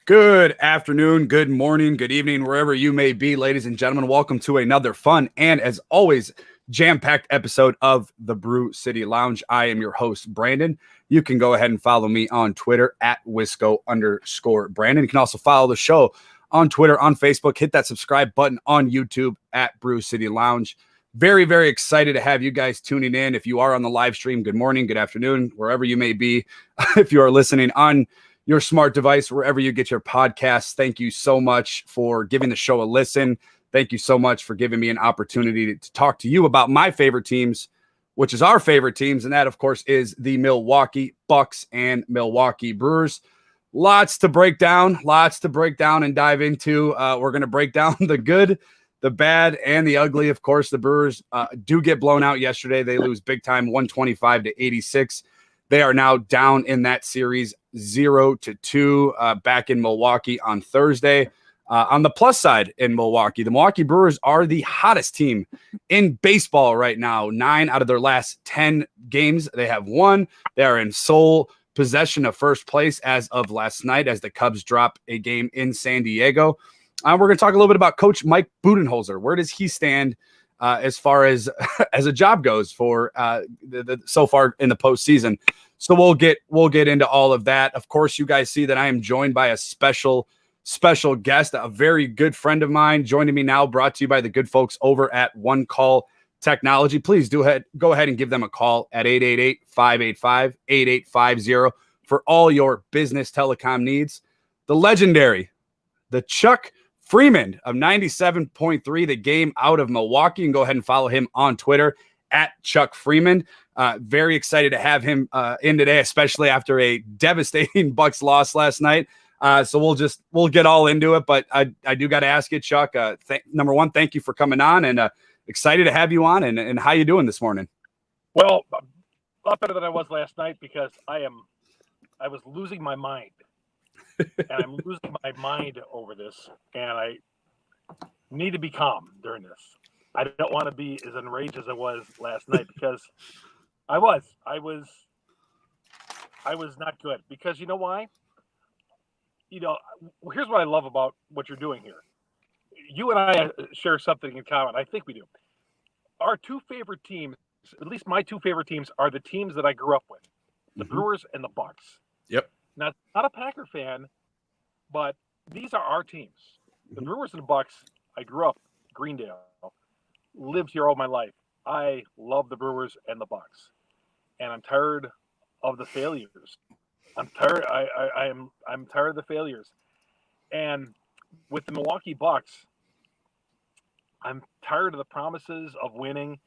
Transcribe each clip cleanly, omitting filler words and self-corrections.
Good afternoon, good morning, good evening, wherever you may be, ladies and gentlemen. Welcome to another fun and, as always, jam-packed episode of the Brew City Lounge. I am your host, Brandon. You can go ahead and follow me on Twitter at Wisco_Brandon. You can also follow the show on Twitter, on Facebook. Hit that subscribe button on YouTube at Brew City Lounge. Very, very excited to have you guys tuning in. If you are on the live stream, good morning, good afternoon, wherever you may be. If you are listening on your smart device, wherever you get your podcasts, thank you so much for giving the show a listen. Thank you so much for giving me an opportunity to talk to you about my favorite teams, which is our favorite teams. And that, of course, is the Milwaukee Bucks and Milwaukee Brewers. Lots to break down and dive into. We're going to break down the good, the bad, and the ugly. Of course, the Brewers do get blown out yesterday. They lose big time, 125-86. They are now down in that series 0-2 back in Milwaukee on Thursday. On the plus side in Milwaukee, the Milwaukee Brewers are the hottest team in baseball right now. 9 out of their last 10 games they have won. They are in sole possession of first place as of last night as the Cubs drop a game in San Diego. We're going to talk a little bit about Coach Mike Budenholzer. Where does he stand as far as a job goes for so far in the postseason? So we'll get into all of that. Of course, you guys see that I am joined by a special guest, a very good friend of mine joining me now, brought to you by the good folks over at One Call Technology. Please go ahead and give them a call at 888-585-8850 for all your business telecom needs. The legendary, the Chuck Freimund of 97.3, The Game out of Milwaukee. You can go ahead and follow him on Twitter at Chuck Freimund. Very excited to have him in today, especially after a devastating Bucks loss last night. So we'll get all into it, but I do got to ask you, Chuck, number one, thank you for coming on, and excited to have you on, and how you doing this morning? Well, a lot better than I was last night because I was losing my mind. And I'm losing my mind over this, and I need to be calm during this. I don't want to be as enraged as I was last night because I was not good. Because you know why? Here's what I love about what you're doing here. You and I share something in common. I think we do. Our two favorite teams, at least my two favorite teams, are the teams that I grew up with, the Brewers and the Bucks. Yep. Now, not a Packer fan, but these are our teams. The Brewers and the Bucks, I grew up Greendale, lived here all my life. I love the Brewers and the Bucks, and I'm tired of the failures. I'm tired. I'm tired of the failures, and with the Milwaukee Bucks, I'm tired of the promises of winning,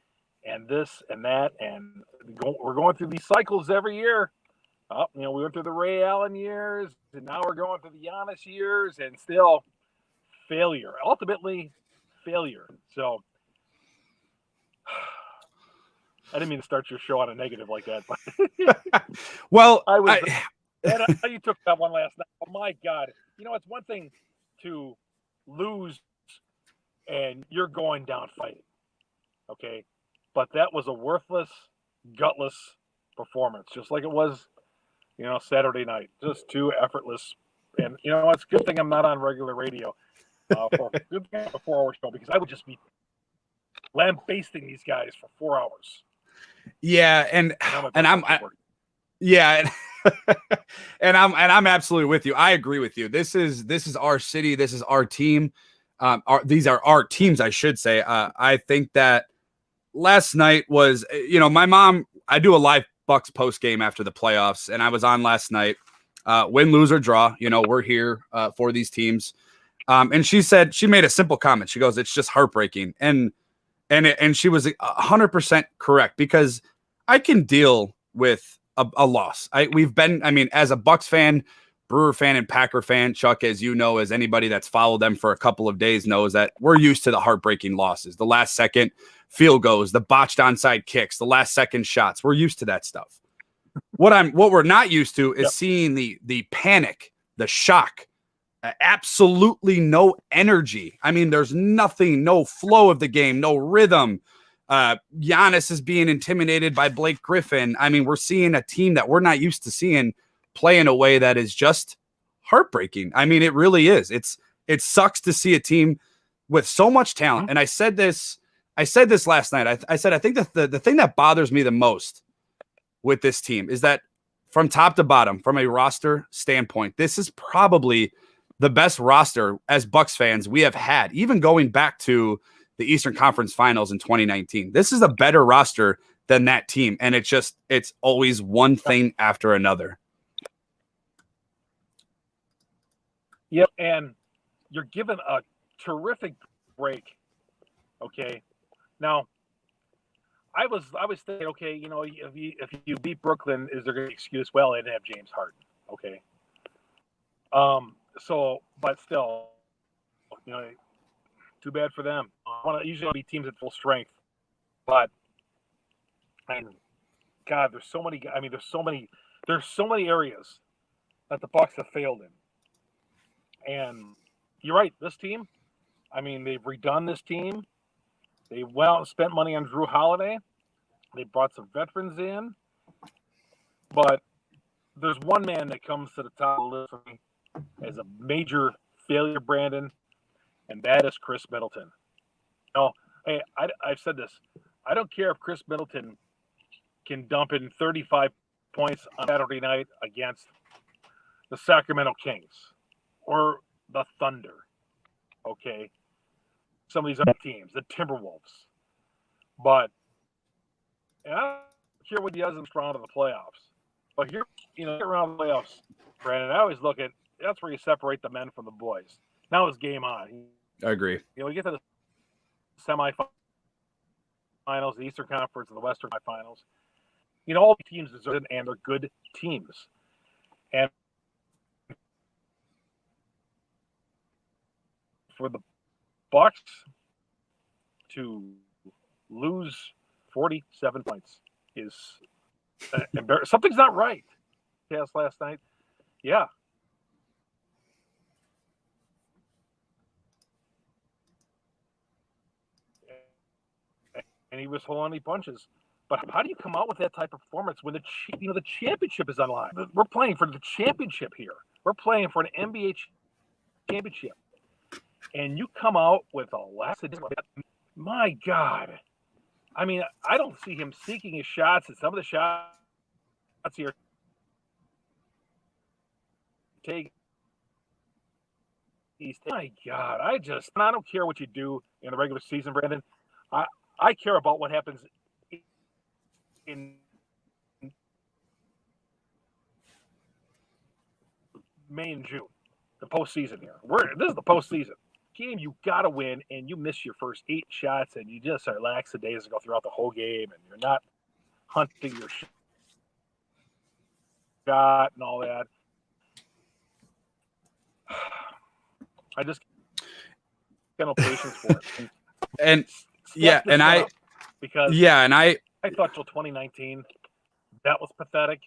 and this and that, and we're going through these cycles every year. We went through the Ray Allen years, and now we're going through the Giannis years, and still failure. Ultimately, failure. So, I didn't mean to start your show on a negative like that. But well, how you took that one last night. Oh, my God. It's one thing to lose, and you're going down fighting, okay? But that was a worthless, gutless performance, just like it was Saturday night, just too effortless. And, it's a good thing I'm not on regular radio for a 4-hour show, because I would just be lambasting these guys for 4 hours. Yeah. And I'm absolutely with you. I agree with you. This is our city. This is our team. These are our teams, I should say. I think that last night was, my mom, I do a live Bucks post game after the playoffs, and I was on last night. Win, lose, or draw, we're here for these teams. And she made a simple comment. She goes, "It's just heartbreaking," and she was 100% correct, because I can deal with a loss. As a Bucks fan, Brewer fan, and Packer fan, Chuck, as you know, as anybody that's followed them for a couple of days knows, that we're used to the heartbreaking losses, the last second field goals, the botched onside kicks, the last second shots. We're used to that stuff. What we're not used to is seeing the panic, the shock, absolutely no energy. There's nothing, no flow of the game, no rhythm. Giannis is being intimidated by Blake Griffin. We're seeing a team that we're not used to seeing play in a way that is just heartbreaking. I mean, it really is. It sucks to see a team with so much talent. Mm-hmm. And I said this last night. I said I think that the thing that bothers me the most with this team is that from top to bottom, from a roster standpoint, this is probably the best roster as Bucks fans we have had, even going back to the Eastern Conference Finals in 2019. This is a better roster than that team, and it's always one thing after another. Yep, and you're given a terrific break. Okay, now I was thinking, okay, you know, if you beat Brooklyn, is there going to be an excuse? Well, they didn't have James Harden. Okay. So, but still, you know, too bad for them. Usually be teams at full strength, but I mean, God, there's so many areas that the Bucks have failed in. And you're right, this team, I mean, they've redone this team. They went out and spent money on Drew Holiday. They brought some veterans in. But there's one man that comes to the top of the list for me as a major failure, Brandon, and that is Chris Middleton. You know, hey, I've said this. I don't care if Chris Middleton can dump in 35 points on Saturday night against the Sacramento Kings or the Thunder, okay? Some of these other teams, the Timberwolves. But and I don't care what he does in the round of the playoffs. But here, you know, around the playoffs, Brandon, I always look at that's where you separate the men from the boys. Now it's game on. I agree. You know, we get to the semifinals, the Eastern Conference, and the Western Finals. You know, all the teams deserve it, and they're good teams. And for the Bucks to lose 47 points is embarrassing. Something's not right. Yes, last night. Yeah. And he was holding any punches. But how do you come out with that type of performance when the championship is on line? We're playing for the championship here. We're playing for an NBA championship. And you come out with a lackadaisical. My God. I mean, I don't see him seeking his shots, and some of the shots here take. My God, I don't care what you do in the regular season, Brandon. I care about what happens in May and June, the postseason here. This is the postseason game. You got to win, and you miss your first 8 shots, and you just are lackadaisical throughout the whole game, and you're not hunting your shot and all that. I just got no patience for it. And yeah, and I thought till 2019 that was pathetic.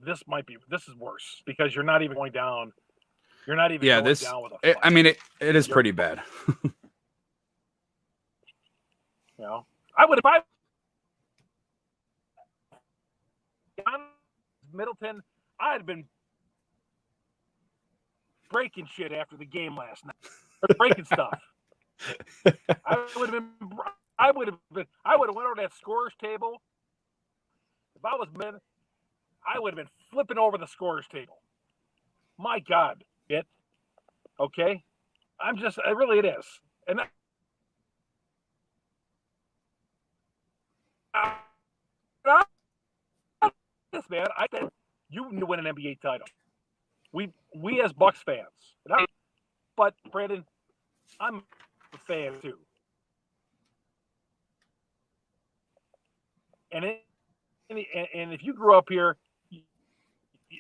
This is worse because you're not even going down. You're not even going down with a fight. I mean, it is pretty bad. You know, I would if I Middleton, I'd have been breaking shit after the game last night. Breaking stuff. I would have went over that scorer's table. If I was men, I would have been flipping over the scorer's table. My God, okay? It is. And this man, I said you need to win an NBA title. We as Bucks fans, but Brandon, I'm a fan too. And if you grew up here,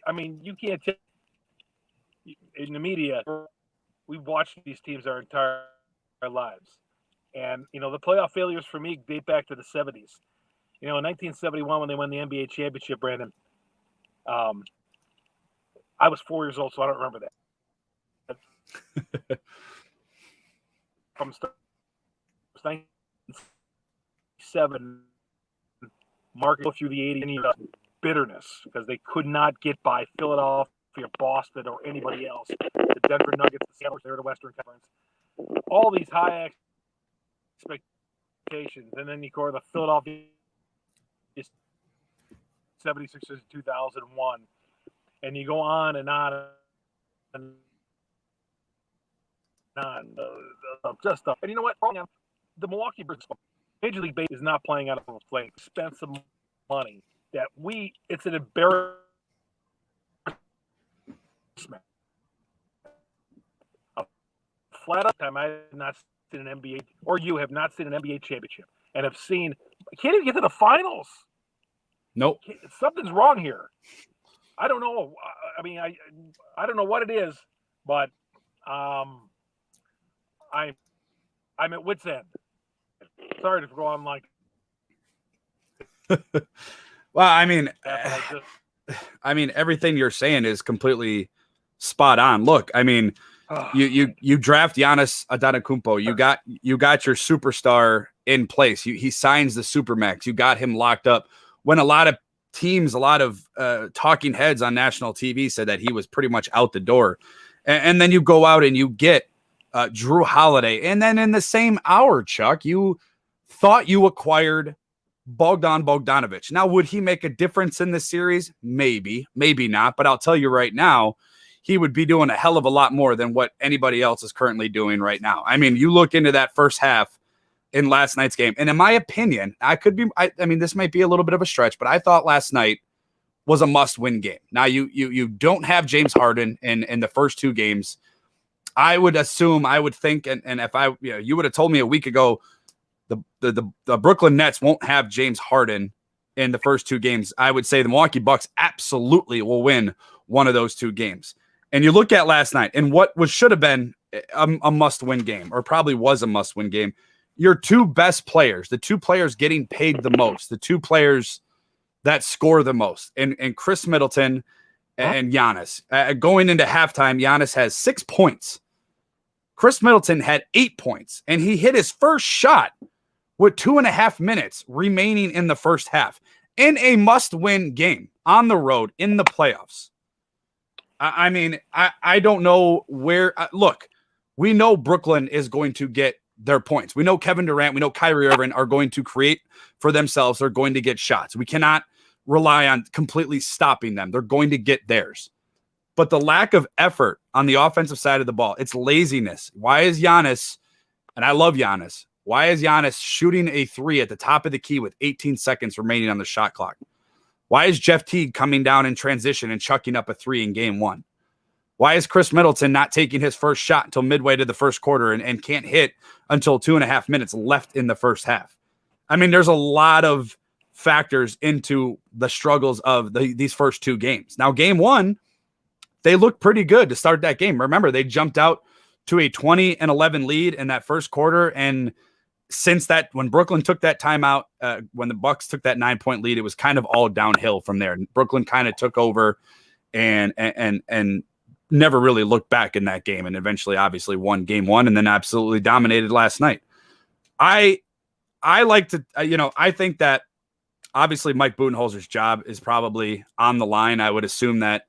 I mean, you can't tell. In the media, we've watched these teams our entire lives. And, you know, the playoff failures for me date back to the 70s. You know, in 1971, when they won the NBA championship, Brandon, I was 4 years old, so I don't remember that. From 1997, market through the 80s, bitterness because they could not get by Philadelphia Philadelphia, Boston, or anybody else. The Denver Nuggets, the Seattle, they're the Western Conference. All these high expectations, and then you go to the Philadelphia 76ers in 2001, and you go on and on and on. And you know what? The Milwaukee Brewers, Major League Baseball is not playing out of a flame. Spend some money that it's an embarrassment. A flat out time, I have not seen an NBA, or you have not seen an NBA championship, and have seen, can't even get to the finals. Nope. Something's wrong here. I don't know. I mean, I don't know what it is, but I'm at wit's end. Sorry to go on like. Well, I mean, everything you're saying is completely spot on. Look, I mean, you draft Giannis Antetokounmpo. You got your superstar in place. He signs the supermax. You got him locked up. When a lot of teams, a lot of talking heads on national TV said that he was pretty much out the door, and then you go out and you get Drew Holiday, and then in the same hour, Chuck, you thought you acquired Bogdan Bogdanović. Now, would he make a difference in this series? Maybe, maybe not. But I'll tell you right now, he would be doing a hell of a lot more than what anybody else is currently doing right now. I mean, you look into that first half in last night's game, and in my opinion, I mean, this might be a little bit of a stretch, but I thought last night was a must-win game. Now, you don't have James Harden in the first two games. I would think, and if you would have told me a week ago, the Brooklyn Nets won't have James Harden in the first two games, I would say the Milwaukee Bucks absolutely will win one of those two games. And you look at last night, and what should have been a must-win game, or probably was a must-win game, your two best players, the two players getting paid the most, the two players that score the most, and Chris Middleton and Giannis. Going into halftime, Giannis has 6 points. Chris Middleton had 8 points, and he hit his first shot with 2.5 minutes remaining in the first half in a must-win game on the road in the playoffs. I mean, I don't know where. Look, we know Brooklyn is going to get their points. We know Kevin Durant, we know Kyrie Irving are going to create for themselves. They're going to get shots. We cannot rely on completely stopping them. They're going to get theirs. But the lack of effort on the offensive side of the ball, it's laziness. Why is Giannis, and I love Giannis, why is Giannis shooting a three at the top of the key with 18 seconds remaining on the shot clock? Why is Jeff Teague coming down in transition and chucking up a three in game one? Why is Chris Middleton not taking his first shot until midway to the first quarter and can't hit until 2.5 minutes left in the first half? I mean, there's a lot of factors into the struggles of these first two games. Now, game one, they looked pretty good to start that game. Remember, they jumped out to a 20-11 lead in that first quarter. And since that, when Brooklyn took that timeout, when the Bucks took that 9-point lead, it was kind of all downhill from there. Brooklyn kind of took over and never really looked back in that game, and eventually obviously won game one and then absolutely dominated last night. I like to, I think that obviously Mike Budenholzer's job is probably on the line. I would assume that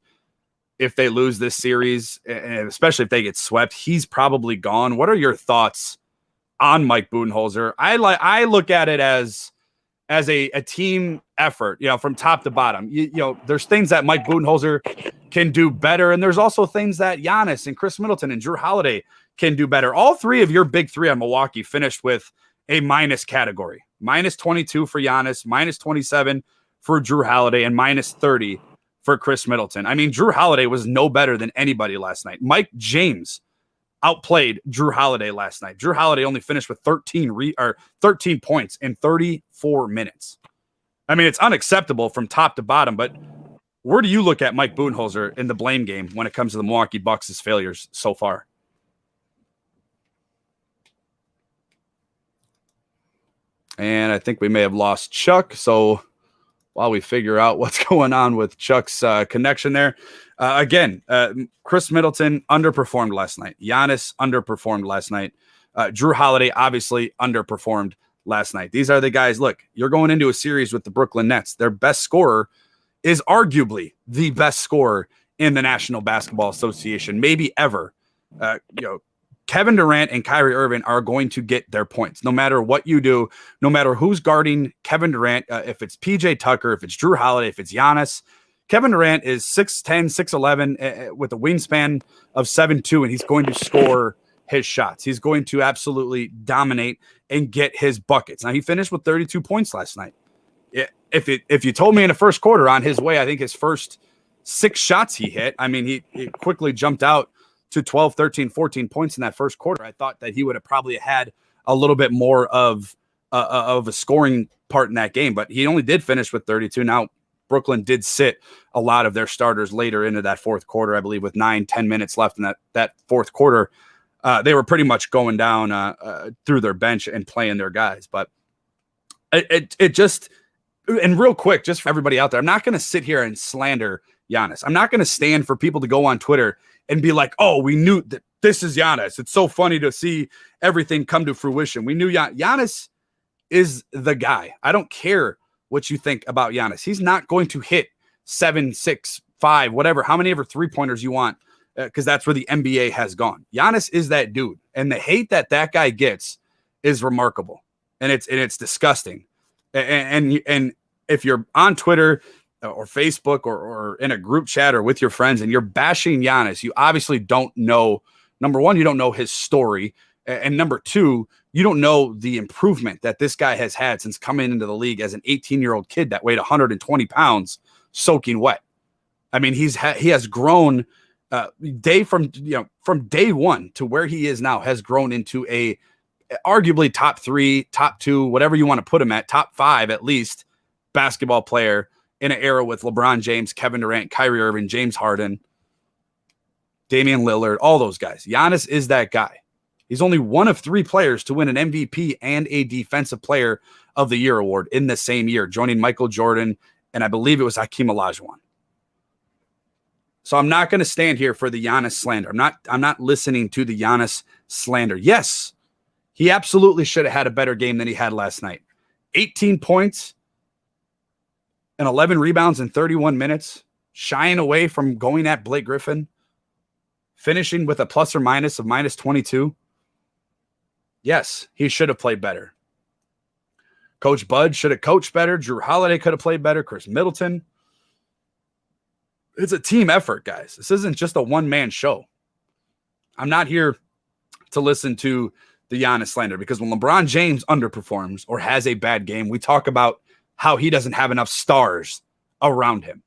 if they lose this series, and especially if they get swept, he's probably gone. What are your thoughts on Mike Budenholzer? I look at it as a team effort, from top to bottom. There's things that Mike Budenholzer can do better, and there's also things that Giannis and Chris Middleton and Drew Holiday can do better. All three of your big three on Milwaukee finished with a minus category. Minus 22 for Giannis, minus 27 for Drew Holiday, and minus 30 for Chris Middleton. I mean, Drew Holiday was no better than anybody last night. Mike James outplayed Drew Holiday last night. Drew Holiday only finished with 13 points in 34 minutes. I mean, it's unacceptable from top to bottom, but where do you look at Mike Budenholzer in the blame game when it comes to the Milwaukee Bucks' failures so far? And I think we may have lost Chuck, so while we figure out what's going on with Chuck's connection there. Again, Chris Middleton underperformed last night. Giannis underperformed last night. Drew Holiday obviously underperformed last night. These are the guys, look, you're going into a series with the Brooklyn Nets. Their best scorer is arguably the best scorer in the National Basketball Association, maybe ever. Kevin Durant and Kyrie Irving are going to get their points no matter what you do, no matter who's guarding Kevin Durant, if it's PJ Tucker, if it's Drew Holiday, if it's Giannis. Kevin Durant is 6'10", 6'11", with a wingspan of 7'2", and he's going to score his shots. He's going to absolutely dominate and get his buckets. Now, he finished with 32 points last night. If you told me in the first quarter on his way, I think his first 6 shots he hit, I mean, he quickly jumped out to 12, 13, 14 points in that first quarter. I thought that he would have probably had a little bit more of a scoring part in that game, but he only did finish with 32. Now, Brooklyn did sit a lot of their starters later into that fourth quarter, I believe, with 9-10 minutes left in that fourth quarter. They were pretty much going down through their bench and playing their guys. But it just, and real quick, just for everybody out there, I'm not going to sit here and slander Giannis. I'm not going to stand for people to go on Twitter and be like, oh, we knew that this is Giannis. It's so funny to see everything come to fruition. We knew Giannis is the guy. I don't care what you think about Giannis. He's not going to hit 7, 6, 5, whatever, how many ever 3-pointers you want, because that's where the NBA has gone. Giannis is that dude, and the hate that guy gets is remarkable, and it's disgusting. And if you're on Twitter or Facebook or in a group chat or with your friends and you're bashing Giannis, you obviously don't know. Number one, you don't know his story, and number two, you don't know the improvement that this guy has had since coming into the league as an 18-year-old kid that weighed 120 pounds soaking wet. I mean, he has grown from day one to where he is now, has grown into a arguably top 3, top 2, whatever you want to put him at, top 5 at least, basketball player in an era with LeBron James, Kevin Durant, Kyrie Irving, James Harden, Damian Lillard, all those guys. Giannis is that guy. He's only one of 3 players to win an MVP and a Defensive Player of the Year award in the same year, joining Michael Jordan, and I believe it was Hakeem Olajuwon. So I'm not going to stand here for the Giannis slander. I'm not listening to the Giannis slander. Yes, he absolutely should have had a better game than he had last night. 18 points and 11 rebounds in 31 minutes, shying away from going at Blake Griffin, finishing with a plus or minus of minus 22. Yes, he should have played better. Coach Bud should have coached better. Drew Holiday could have played better. Chris Middleton. It's a team effort, guys. This isn't just a one-man show. I'm not here to listen to the Giannis slander, because when LeBron James underperforms or has a bad game, we talk about how he doesn't have enough stars around him.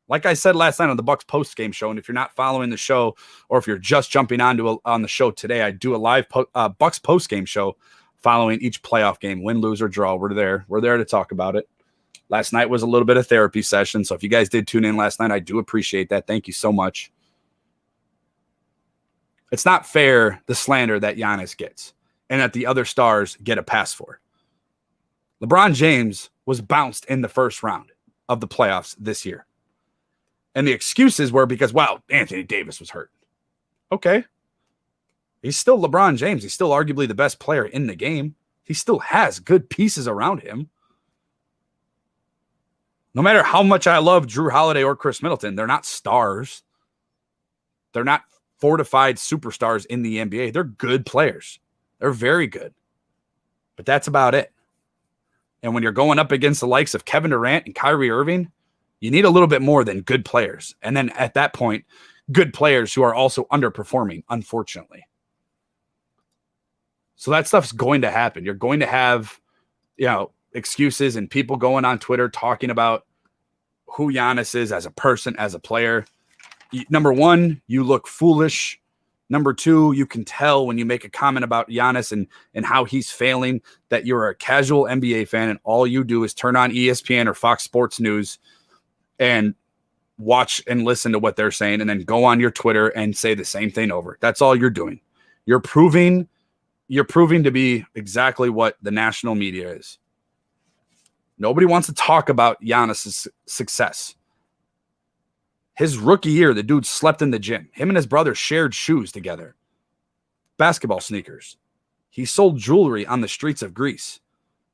Like I said last night on the Bucks post-game show, and if you're not following the show, or if you're just jumping on the show today, I do a live Bucks post-game show following each playoff game, win, lose, or draw. We're there to talk about it. Last night was a little bit of therapy session, so if you guys did tune in last night, I do appreciate that. Thank you so much. It's not fair, the slander that Giannis gets and that the other stars get a pass for. LeBron James was bounced in the first round of the playoffs this year. And the excuses were because, wow, Anthony Davis was hurt. Okay. He's still LeBron James. He's still arguably the best player in the game. He still has good pieces around him. No matter how much I love Drew Holiday or Chris Middleton, they're not stars. They're not fortified superstars in the NBA. They're good players. They're very good. But that's about it. And when you're going up against the likes of Kevin Durant and Kyrie Irving, you need a little bit more than good players. And then at that point, good players who are also underperforming, unfortunately. So that stuff's going to happen. You're going to have, excuses and people going on Twitter talking about who Giannis is as a person, as a player. Number one, you look foolish. Number two, you can tell when you make a comment about Giannis and how he's failing that you're a casual NBA fan and all you do is turn on ESPN or Fox Sports News and watch and listen to what they're saying and then go on your Twitter and say the same thing over. That's all you're doing. You're proving to be exactly what the national media is. Nobody wants to talk about Giannis' success. His rookie year, the dude slept in the gym. Him and his brother shared shoes together. Basketball sneakers. He sold jewelry on the streets of Greece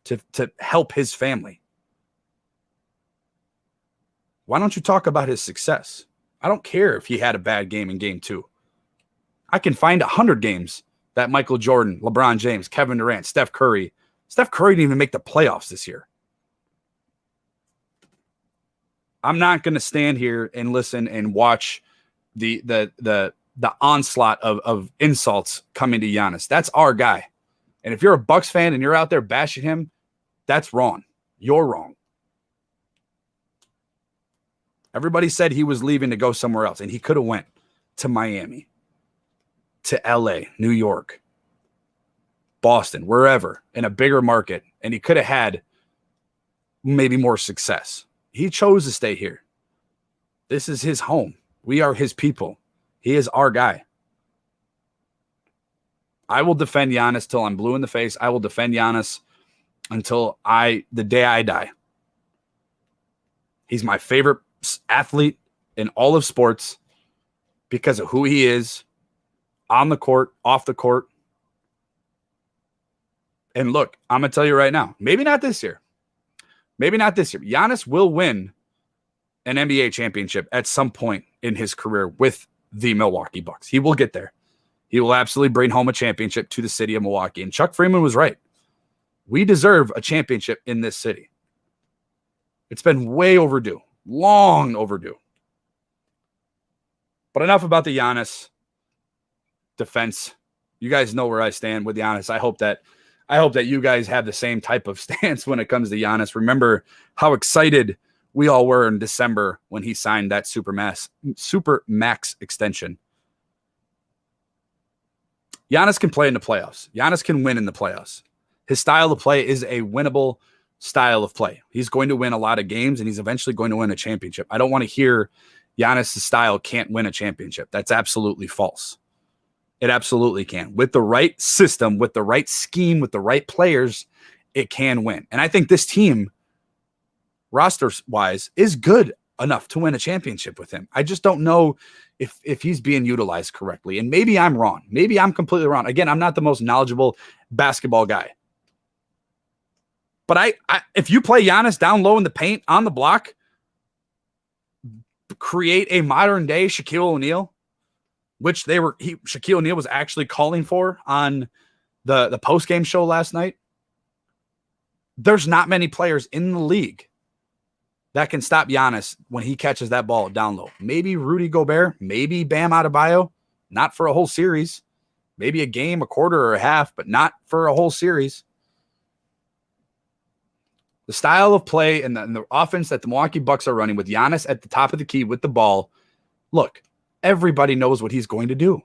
to help his family. Why don't you talk about his success? I don't care if he had a bad game in game 2. I can find 100 games that Michael Jordan, LeBron James, Kevin Durant, Steph Curry didn't even make the playoffs this year. I'm not going to stand here and listen and watch the onslaught of insults coming to Giannis. That's our guy. And if you're a Bucks fan and you're out there bashing him, that's wrong. You're wrong. Everybody said he was leaving to go somewhere else, and he could have went to Miami, to LA, New York, Boston, wherever, in a bigger market, and he could have had maybe more success. He chose to stay here. This is his home. We are his people. He is our guy. I will defend Giannis till I'm blue in the face. I will defend Giannis until the day I die. He's my favorite athlete in all of sports because of who he is on the court, off the court. And look, I'm going to tell you right now, maybe not this year. Maybe not this year. Giannis will win an NBA championship at some point in his career with the Milwaukee Bucks. He will get there. He will absolutely bring home a championship to the city of Milwaukee. And Chuck Freimund was right. We deserve a championship in this city. It's been way overdue. Long overdue. But enough about the Giannis defense. You guys know where I stand with Giannis. I hope that you guys have the same type of stance when it comes to Giannis. Remember how excited we all were in December when he signed that super max extension. Giannis can play in the playoffs. Giannis can win in the playoffs. His style of play is a winnable style of play. He's going to win a lot of games, and he's eventually going to win a championship. I don't want to hear Giannis' style can't win a championship. That's absolutely false. It absolutely can. With the right system, with the right scheme, with the right players, it can win. And I think this team, roster-wise, is good enough to win a championship with him. I just don't know if he's being utilized correctly. And maybe I'm wrong. Maybe I'm completely wrong. Again, I'm not the most knowledgeable basketball guy. But if you play Giannis down low in the paint, on the block, create a modern-day Shaquille O'Neal, which Shaquille O'Neal was actually calling for on the post-game show last night. There's not many players in the league that can stop Giannis when he catches that ball down low. Maybe Rudy Gobert, maybe Bam Adebayo, not for a whole series. Maybe a game, a quarter, or a half, but not for a whole series. The style of play and the offense that the Milwaukee Bucks are running with Giannis at the top of the key with the ball, look, everybody knows what he's going to do.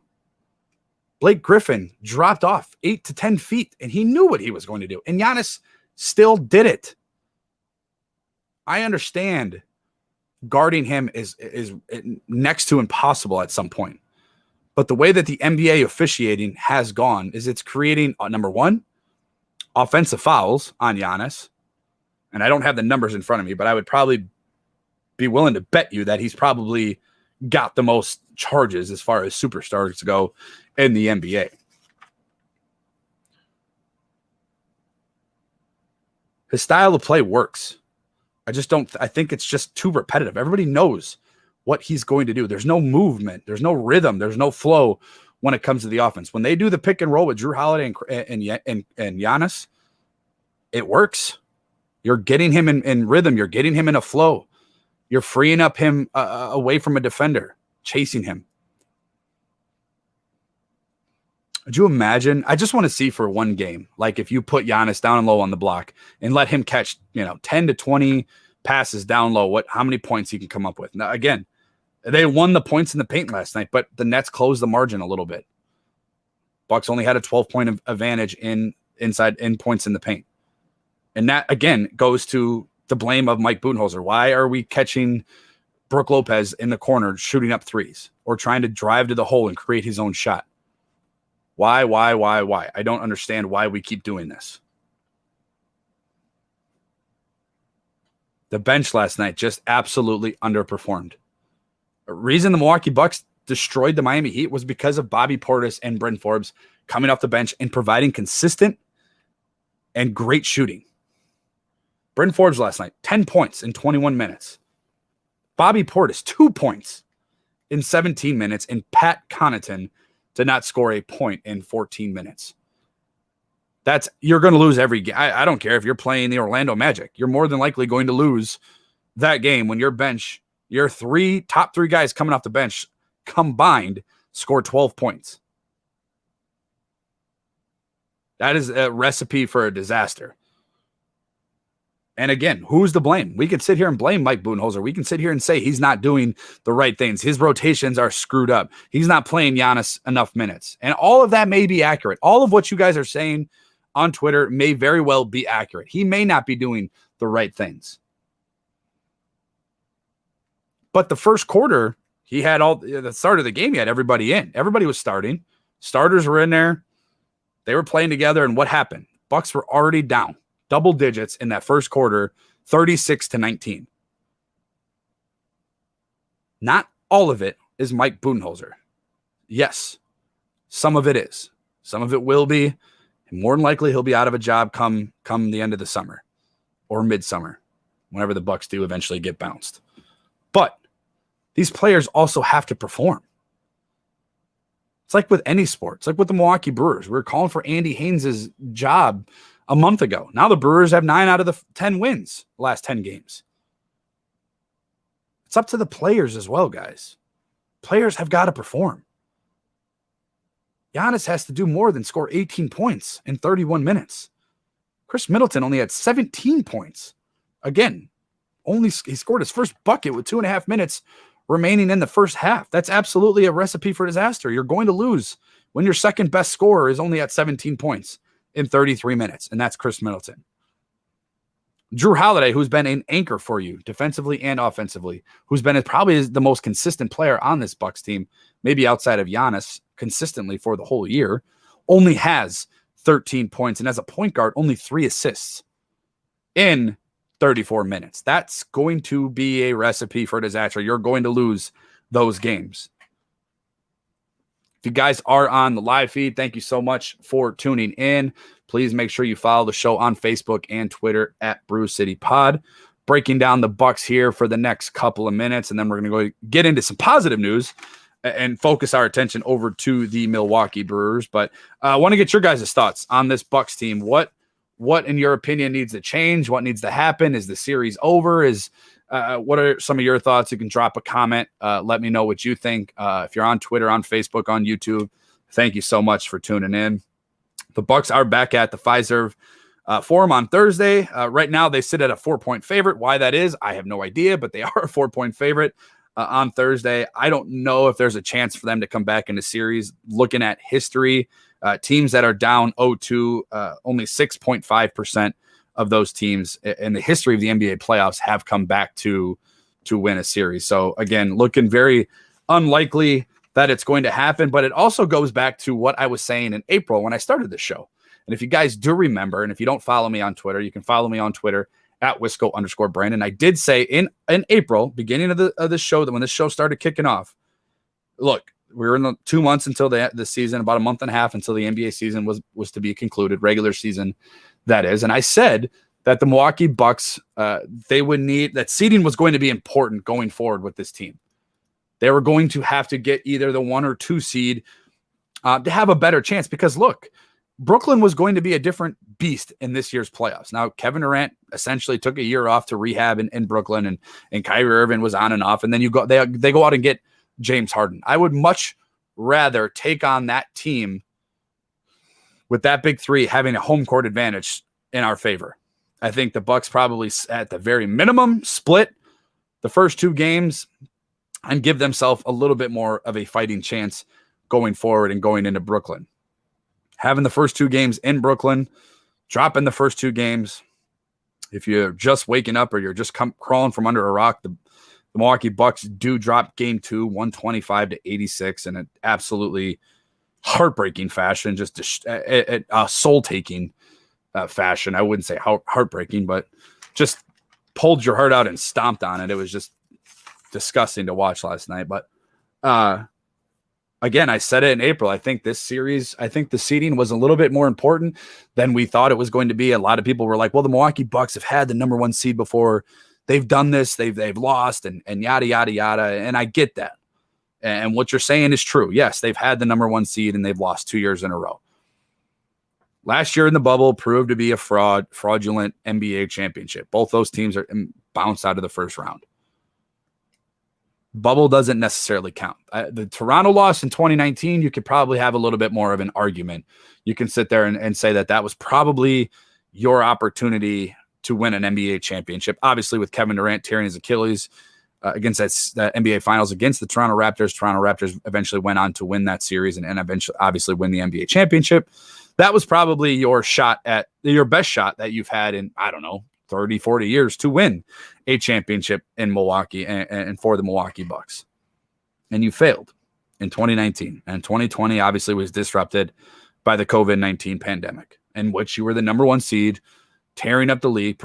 Blake Griffin dropped off 8 to 10 feet, and he knew what he was going to do. And Giannis still did it. I understand guarding him is next to impossible at some point. But the way that the NBA officiating has gone is it's creating, number one, offensive fouls on Giannis. And I don't have the numbers in front of me, but I would probably be willing to bet you that he's probably got the most charges as far as superstars go in the NBA. His style of play works. I think it's just too repetitive. Everybody knows what he's going to do. There's no movement. There's no rhythm. There's no flow when it comes to the offense. When they do the pick and roll with Drew Holiday and Giannis, it works. You're getting him in rhythm. You're getting him in a flow. You're freeing up him away from a defender, chasing him. Could you imagine? I just want to see for one game, like if you put Giannis down low on the block and let him catch, 10 to 20 passes down low, how many points he can come up with. Now, again, they won the points in the paint last night, but the Nets closed the margin a little bit. Bucks only had a 12-point advantage in points in the paint. And that, again, goes to the blame of Mike Budenholzer. Why are we catching Brook Lopez in the corner shooting up threes or trying to drive to the hole and create his own shot? Why? I don't understand why we keep doing this. The bench last night just absolutely underperformed. The reason the Milwaukee Bucks destroyed the Miami Heat was because of Bobby Portis and Bryn Forbes coming off the bench and providing consistent and great shooting. Bryn Forbes last night, 10 points in 21 minutes. Bobby Portis, 2 points in 17 minutes, and Pat Connaughton did not score a point in 14 minutes. You're going to lose every game. I don't care if you're playing the Orlando Magic. You're more than likely going to lose that game when your bench, your top three guys coming off the bench combined score 12 points. That is a recipe for a disaster. And again, who's to blame? We could sit here and blame Mike Budenholzer. We can sit here and say he's not doing the right things. His rotations are screwed up. He's not playing Giannis enough minutes. And all of that may be accurate. All of what you guys are saying on Twitter may very well be accurate. He may not be doing the right things. But the first quarter, he had the start of the game, he had everybody in. Everybody was starting. Starters were in there. They were playing together. And what happened? Bucks were already down double digits in that first quarter, 36-19. Not all of it is Mike Budenholzer. Yes, some of it is. Some of it will be. And more than likely, he'll be out of a job come the end of the summer or midsummer, whenever the Bucks do eventually get bounced. But these players also have to perform. It's like with any sport. It's like with the Milwaukee Brewers. We were calling for Andy Haynes' job a month ago. Now the Brewers have 9 out of the 10 wins the last 10 games. It's up to the players as well, guys. Players have got to perform. Giannis has to do more than score 18 points in 31 minutes. Chris Middleton only had 17 points. Again, he scored his first bucket with 2.5 minutes remaining in the first half. That's absolutely a recipe for disaster. You're going to lose when your second best scorer is only at 17 points in 33 minutes, and that's Chris Middleton. Jrue Holiday, who's been an anchor for you defensively and offensively, who's been probably the most consistent player on this Bucks team, maybe outside of Giannis, consistently for the whole year, only has 13 points, and as a point guard, only 3 assists in 34 minutes. That's going to be a recipe for disaster. You're going to lose those games. If you guys are on the live feed, thank you so much for tuning in. Please make sure you follow the show on Facebook and Twitter at Brew City Pod. Breaking down the Bucks here for the next couple of minutes, and then we're going to go get into some positive news and focus our attention over to the Milwaukee Brewers. But I want to get your guys' thoughts on this Bucks team. What in your opinion needs to change? What needs to happen? Is the series over? What are some of your thoughts? You can drop a comment. Let me know what you think. If you're on Twitter, on Facebook, on YouTube, thank you so much for tuning in. The Bucks are back at the Fiserv Forum on Thursday. Right now, they sit at a 4-point favorite. Why that is, I have no idea, but they are a 4-point favorite on Thursday. I don't know if there's a chance for them to come back in the series. Looking at history, teams that are down 0-2, only 6.5% of those teams in the history of the NBA playoffs have come back to win a series. So again, looking very unlikely that it's going to happen, but it also goes back to what I was saying in April when I started the show. And if you guys do remember, and if you don't follow me on Twitter, you can follow me on Twitter at Wisco_Brandon. I did say in April, beginning of the show, that when the show started kicking off, look, we were in the 2 months until the season, about a month and a half until the NBA season was to be concluded, regular season, that is. And I said that the Milwaukee Bucks, they would need, that seeding was going to be important going forward with this team. They were going to have to get either the 1 or 2 seed to have a better chance, because look, Brooklyn was going to be a different beast in this year's playoffs. Now, Kevin Durant essentially took a year off to rehab in Brooklyn, and Kyrie Irving was on and off. And then they go out and get James Harden. I would much rather take on that team with that big three having a home court advantage in our favor. I think the Bucks probably at the very minimum split the first 2 games and give themselves a little bit more of a fighting chance going forward and going into Brooklyn. Having the first 2 games in Brooklyn, dropping the first 2 games. If you're just waking up or you're just crawling from under a rock, the Milwaukee Bucks do drop game 2, 125-86 in an absolutely heartbreaking fashion, just a soul-taking fashion. I wouldn't say heartbreaking, but just pulled your heart out and stomped on it. It was just disgusting to watch last night. But again, I said it in April. I think this series, I think the seeding was a little bit more important than we thought it was going to be. A lot of people were like, well, the Milwaukee Bucks have had the number 1 seed before. they've done this, they've lost, and yada, yada, yada. And I get that. And what you're saying is true. Yes, they've had the number 1 seed and they've lost 2 years in a row. Last year in the bubble proved to be a fraudulent NBA championship. Both those teams are bounced out of the first round. Bubble doesn't necessarily count. The Toronto loss in 2019, you could probably have a little bit more of an argument. You can sit there and say that was probably your opportunity to win an NBA championship. Obviously, with Kevin Durant tearing his Achilles against that NBA Finals against the Toronto Raptors. Toronto Raptors eventually went on to win that series and eventually, obviously, win the NBA championship. That was probably your best shot that you've had in, 30, 40 years to win a championship in Milwaukee and for the Milwaukee Bucks. And you failed in 2019. And 2020 obviously was disrupted by the COVID-19 pandemic, in which you were the number 1 seed, tearing up the league,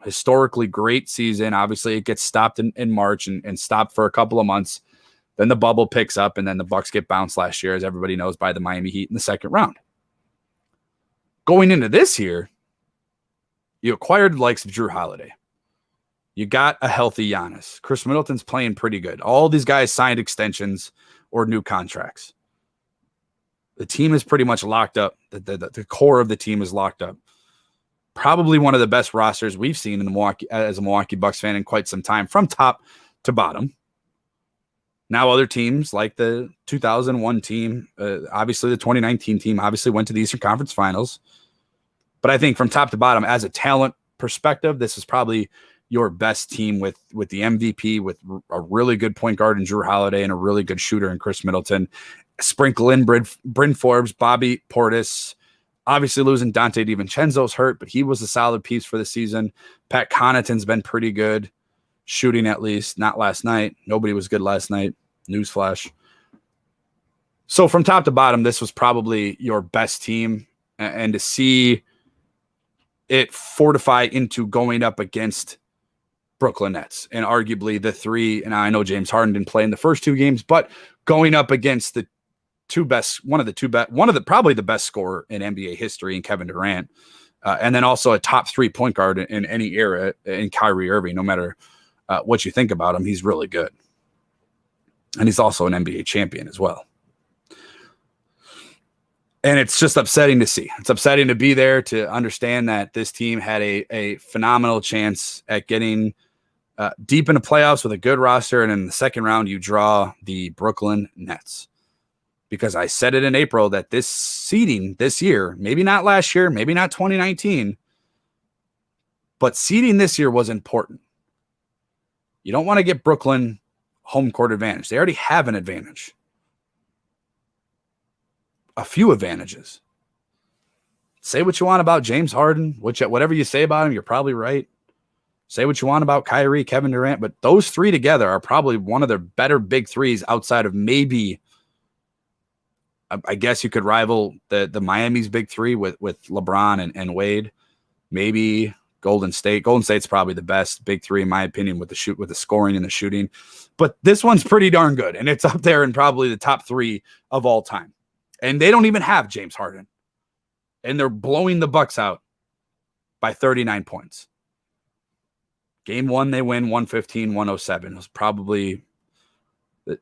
historically great season. Obviously, it gets stopped in March and stopped for a couple of months. Then the bubble picks up, and then the Bucks get bounced last year, as everybody knows, by the Miami Heat in the second round. Going into this year, you acquired the likes of Jrue Holiday. You got a healthy Giannis. Chris Middleton's playing pretty good. All these guys signed extensions or new contracts. The team is pretty much locked up. The core of the team is locked up. Probably one of the best rosters we've seen in the Milwaukee as a Milwaukee Bucks fan in quite some time, from top to bottom. Now other teams like the 2001 team, obviously the 2019 team, obviously went to the Eastern Conference Finals. But I think from top to bottom, as a talent perspective, this is probably your best team with the MVP, with a really good point guard in Jrue Holiday and a really good shooter in Chris Middleton. Sprinkle in Bryn Forbes, Bobby Portis. Obviously losing Dante DiVincenzo's hurt, but he was a solid piece for the season. Pat Connaughton's been pretty good, shooting at least. Not last night. Nobody was good last night. Newsflash. So from top to bottom, this was probably your best team. And to see it fortify into going up against Brooklyn Nets and arguably the 3, and I know James Harden didn't play in the first 2 games, but going up against the probably the best scorer in NBA history in Kevin Durant, and then also a top 3 point guard in any era in Kyrie Irving. No matter what you think about him, he's really good, and he's also an NBA champion as well. And it's just upsetting to see. It's upsetting to be there, to understand that this team had a phenomenal chance at getting deep into playoffs with a good roster, and in the second round you draw the Brooklyn Nets. Because I said it in April that this seeding this year, maybe not last year, maybe not 2019, but seeding this year was important. You don't want to get Brooklyn home court advantage. They already have an advantage. A few advantages. Say what you want about James Harden, whatever you say about him, you're probably right. Say what you want about Kyrie, Kevin Durant, but those 3 together are probably one of the better big 3s outside of maybe, I guess you could rival the Miami's big 3 with LeBron and Wade. Maybe Golden State. Golden State's probably the best big 3 in my opinion with the scoring and the shooting. But this one's pretty darn good, and it's up there in probably the top 3 of all time. And they don't even have James Harden. And they're blowing the Bucks out by 39 points. Game 1, they win 115-107. It was probably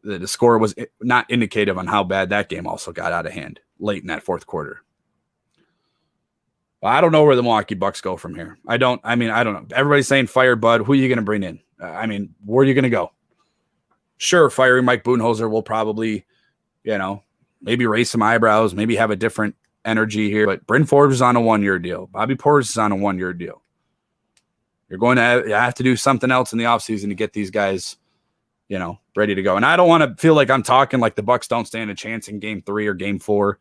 the score was not indicative on how bad that game also got out of hand late in that fourth quarter. Well, I don't know where the Milwaukee Bucks go from here. I don't know. Everybody's saying fire Bud. Who are you going to bring in? Where are you going to go? Sure, firing Mike Budenholzer will probably, maybe raise some eyebrows, maybe have a different energy here. But Bryn Forbes is on a 1-year deal. Bobby Portis is on a 1-year deal. You're going to have to do something else in the offseason to get these guys, ready to go. And I don't want to feel like I'm talking like the Bucks don't stand a chance in game 3 or game 4.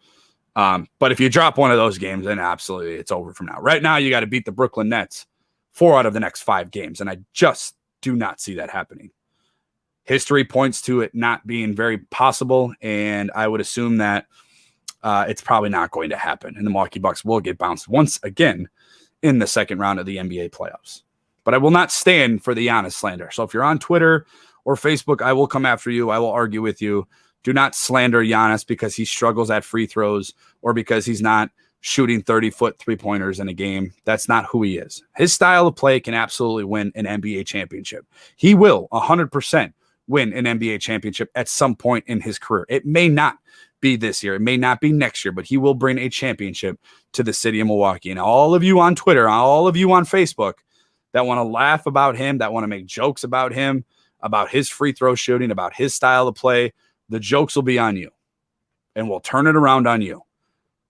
But if you drop one of those games, then absolutely it's over from now. Right now, you got to beat the Brooklyn Nets 4 out of the next 5 games. And I just do not see that happening. History points to it not being very possible, and I would assume that it's probably not going to happen. And the Milwaukee Bucks will get bounced once again in the second round of the NBA playoffs. But I will not stand for the Giannis slander. So if you're on Twitter or Facebook, I will come after you. I will argue with you. Do not slander Giannis because he struggles at free throws or because he's not shooting 30-foot three-pointers in a game. That's not who he is. His style of play can absolutely win an NBA championship. He will 100% win an NBA championship at some point in his career. It may not be this year. It may not be next year, but he will bring a championship to the city of Milwaukee. And all of you on Twitter, all of you on Facebook that want to laugh about him, that want to make jokes about him, about his free throw shooting, about his style of play, the jokes will be on you. And we'll turn it around on you.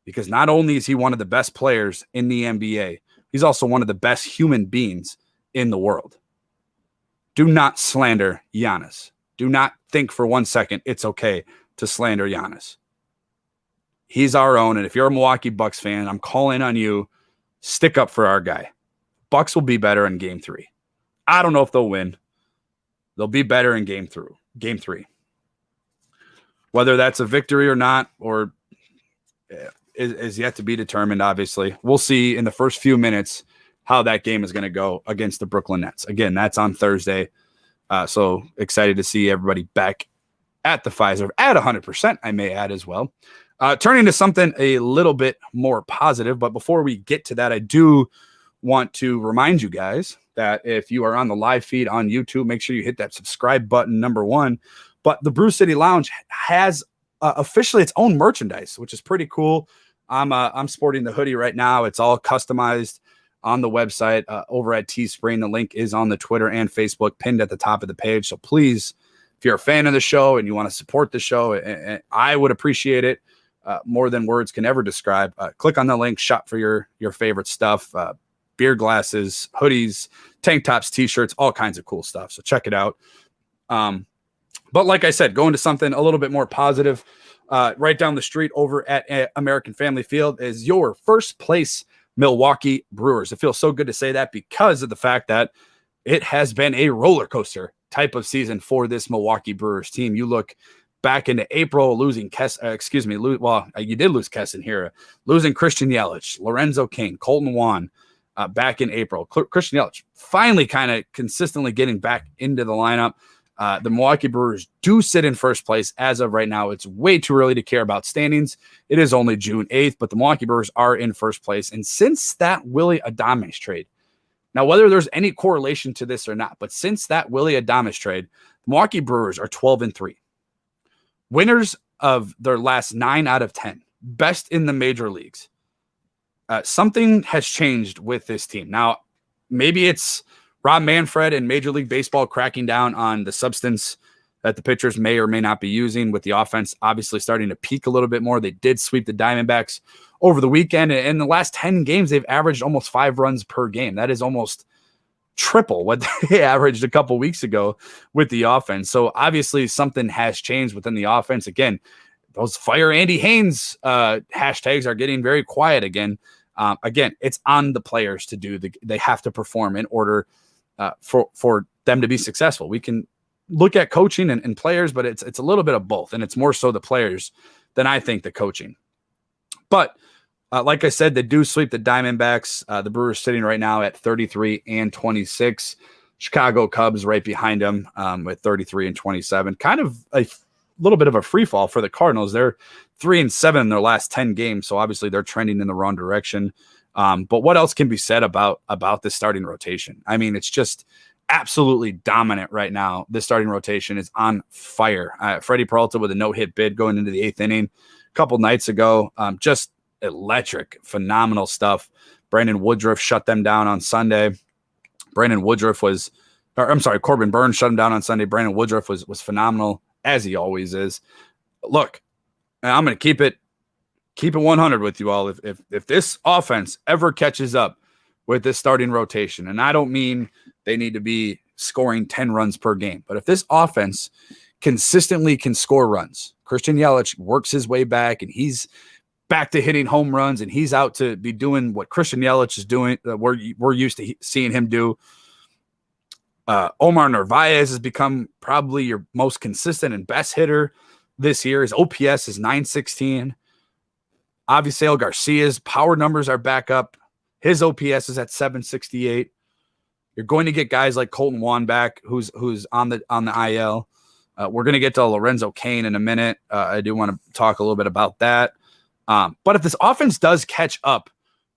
Because not only is he one of the best players in the NBA, he's also one of the best human beings in the world. Do not slander Giannis. Do not think for 1 second it's okay to slander Giannis. He's our own, and if you're a Milwaukee Bucks fan, I'm calling on you, stick up for our guy. Bucks will be better in Game 3. I don't know if they'll win. They'll be better in Game 3. Whether that's a victory or not, or is yet to be determined, obviously. We'll see in the first few minutes how that game is going to go against the Brooklyn Nets. Again, that's on Thursday. So excited to see everybody back at the Pfizer at 100%, I may add as well. Turning to something a little bit more positive, but before we get to that, I do want to remind you guys that if you are on the live feed on YouTube, make sure you hit that subscribe button, number one. But the Brew City Lounge has officially its own merchandise, which is pretty cool. I'm sporting the hoodie right now. It's all customized on the website over at Teespring. The link is on the Twitter and Facebook pinned at the top of the page. So please, if you're a fan of the show and you want to support the show, I would appreciate it more than words can ever describe. Click on the link, shop for your favorite stuff, beer glasses, hoodies, tank tops, t-shirts, all kinds of cool stuff. So check it out. But like I said, going to something a little bit more positive, right down the street over at American Family Field is your first place Milwaukee Brewers. It feels so good to say that because of the fact that it has been a roller coaster type of season for this Milwaukee Brewers team. You look back into April, losing you did lose Keston here, losing Christian Yelich, Lorenzo Cain, Colton Juan back in April. Christian Yelich finally kind of consistently getting back into the lineup. The Milwaukee Brewers do sit in first place as of right now. It's way too early to care about standings. It is only June 8th, but the Milwaukee Brewers are in first place. And since that Willy Adames trade, now whether there's any correlation to this or not, but since that Willy Adames trade, the Milwaukee Brewers are 12-3. Winners of their last 9 out of 10. Best in the major leagues. Something has changed with this team. Now, maybe it's Rob Manfred and Major League Baseball cracking down on the substance that the pitchers may or may not be using, with the offense obviously starting to peak a little bit more. They did sweep the Diamondbacks over the weekend. And in the last 10 games, they've averaged almost 5 runs per game. That is almost triple what they averaged a couple weeks ago with the offense. So obviously something has changed within the offense. Again, those fire Andy Haynes hashtags are getting very quiet again. Again, it's on the players to do. They have to perform in order for them to be successful. We can look at coaching and players, but it's a little bit of both, and it's more so the players than I think the coaching. But like I said, they do sweep the Diamondbacks. The Brewers sitting right now at 33-26. Chicago Cubs right behind them with 33-27. Kind of a little bit of a free fall for the Cardinals. They're 3-7 in their last 10 games, so obviously they're trending in the wrong direction. But what else can be said about this starting rotation? I mean, it's just absolutely dominant right now. This starting rotation is on fire. Freddie Peralta with a no-hit bid going into the 8th inning a couple nights ago. Just electric, phenomenal stuff. Brandon Woodruff shut them down on Sunday. Corbin Burns shut him down on Sunday. Brandon Woodruff was phenomenal, as he always is. Look, I'm going to keep it 100 with you all. If this offense ever catches up with this starting rotation, and I don't mean they need to be scoring 10 runs per game, but if this offense consistently can score runs, Christian Yelich works his way back and he's back to hitting home runs and he's out to be doing what Christian Yelich is doing, we're used to seeing him do. Omar Narvaez has become probably your most consistent and best hitter this year. His OPS is 916. Avisail Garcia's power numbers are back up. His OPS is at 768. You're going to get guys like Colton Juan back, who's on the IL. We're going to get to Lorenzo Cain in a minute. I do want to talk a little bit about that. But if this offense does catch up